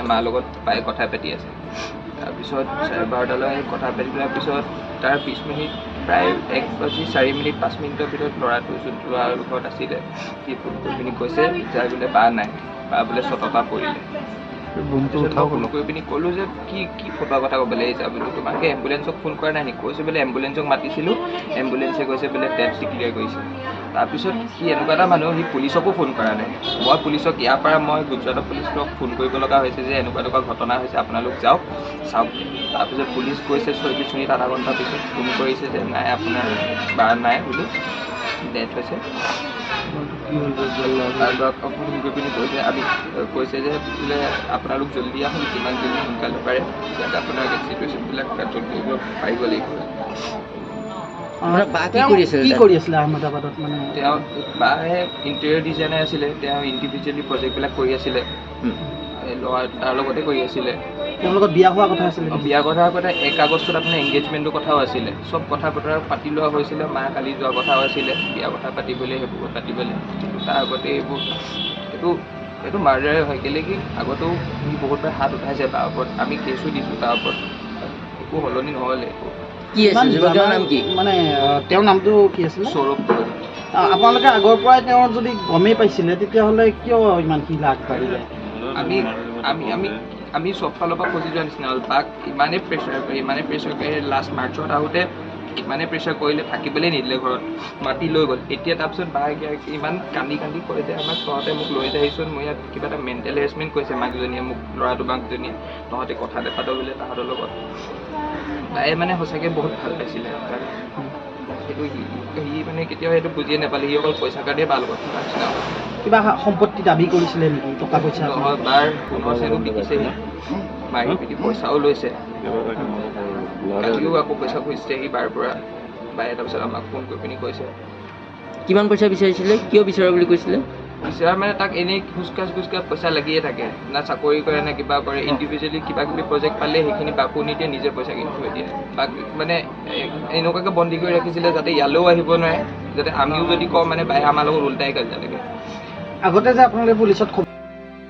মাৰ লগত পাই কথা পাতি আছে। তাৰপিছত 12:30লৈ কথা পাতি লোৱাৰ পিছত তাৰ 20 মিনিট প্ৰায় 1:04-5 ভিতৰত ল'ৰাটো যোনটো ল'ৰাৰ ঘৰত আছিলে সি ফোন কৰি পিনি কৈছে যে বোলে বা নাই, বা বোলে চটকা পৰিলে। ফোন কৰি পিনি ক'লোঁ যে কি ফটোৱা কথা ক'বলৈ আহিছা বোলো, তোমাকে এম্বুলেঞ্চক ফোন কৰা নাই নেকি? কৈছে বোলে এম্বুলেঞ্চক মাতিছিলোঁ, এম্বুলেঞ্চে কৈছে বোলে ডেথ ডিক্লেয়াৰ কৰিছে। তাৰপিছত সি এনেকুৱা এটা মানুহ, সি পুলিচকো ফোন কৰা নাই। মই পুলিচক ইয়াৰ পৰা মই গুজৰাটৰ পুলিচক ফোন কৰিব লগা হৈছে যে এনেকুৱা ঘটনা হৈছে, আপোনালোক যাওক চাওক। তাৰপিছত পুলিচ গৈছে 40 মিনিট আধা ঘণ্টাৰ পিছত ফোন কৰিছে যে নাই আপোনাৰ বাৰ নাই বোলো, ডেথ হৈছে। ফোন কৰি পিনি কৈছে যে বোলে আপোনালোক জল্দি আহক, যিমান জল্দি সোনকালে পাৰে, যাতে আপোনাৰ চিটুৱেশ্যনবিলাক কণ্ট্ৰল কৰিব পাৰিব লাগিব। কি কৰি আছিলে আহমেদাবাদত? মানে তেওঁ বাহে ইণ্টেৰিয়ৰ ডিজাইনাৰ আছিলে, তেওঁ ইণ্ডিভিজুৱেলি প্ৰজেক্টবিলাক কৰি আছিলে, ল'ৰা তাৰ লগতে কৰি আছিলে। তেওঁৰ লগত বিয়া হোৱা কথা আছিলে? বিয়া হোৱাৰ কথা 1 আগষ্টত আপোনাৰ এংগেজমেণ্টৰ কথাও আছিলে, চব কথা বতৰা পাতি লোৱা হৈছিলে। মা কালি যোৱা কথাও আছিলে, বিয়া কথা পাতিবলৈ, সেইবোৰ পাতিবলৈ। তাৰ আগতে এইটো মাৰ্ডাৰে হয়। কেলৈ কি আগতেও সি বহুতবাৰ হাত উঠাইছে তাৰ ওপৰত, আমি কেছো দিছোঁ তাৰ ওপৰত, একো সলনি নহ'লে। কি নাম কি? মানে তেওঁৰ নামটো কি আছিলে? সৌৰভ। আপোনালোকে আগৰ পৰাই তেওঁ যদি গমেই পাইছিলে তেতিয়াহ'লে কিয় ইমানখিনি আগবাঢ়িলে? আমি চব ফালৰ পৰা ফচি যোৱা নিচিনা হ'ল। বাক ইমানেই প্ৰেছাৰ কৰি লাষ্ট মাৰ্চত আহোঁতে ইমানে প্ৰেছাৰ কৰিলে, থাকিবলৈ নিদিলে ঘৰত, মাতি লৈ গ'ল। এতিয়া তাৰপিছত বাই ইমান কান্দি কয় যে আমাক তহঁতে মোক লৈ যাইছোন, মই ইয়াত কিবা এটা মেণ্টেল হেৰেছমেণ্ট কৰিছে মাকজনীয়ে মোক, ল'ৰাটো মাকজনীয়ে, তহঁতে কথা নাপাতো বোলে তাহাঁতৰ লগত। বায়ে মানে সঁচাকৈ বহুত ভাল পাইছিলে তাক। সেইটো সি মানে কেতিয়াও সেইটো বুজিয়ে নাপালে, সি অকল পইচাৰ কাৰণে ভাল কথা নিচিনা। কিবা সম্পত্তি দাবী কৰিছিলে নেকি? টকা পইচা? নহয়, বাৰ সোণৰ চেনো বিকিছেহি, মাৰি পিনি পইচাও লৈছে। কালিও আকৌ পইচা খুজিছে সি বাৰ পৰা। বায়ে তাৰপিছত আমাক ফোন কৰি পিনি কৈছে। কিমান পইচা বিচাৰিছিলে? কিয় বিচৰা বুলি কৈছিলে? বিচৰা মানে তাক এনেই ঘোচকাচ পইচা লাগিয়ে থাকে, না চাকৰি কৰে না কিবা কৰে। ইণ্ডিভিজুৱেলি কিবা কিবি প্ৰজেক্ট পালে সেইখিনি বাকো নিদিয়ে, নিজে পইচা কিনি থৈ দিয়ে। বাক মানে এনেকুৱাকৈ বন্দী কৰি ৰাখিছিলে যাতে ইয়ালৈও আহিব নোৱাৰে, যাতে আমিও যদি কওঁ মানে বায়ে আমাৰ লগত ওলটাই কাজিয়া লাগে। আগতে যে আপোনালোকে পুলিচত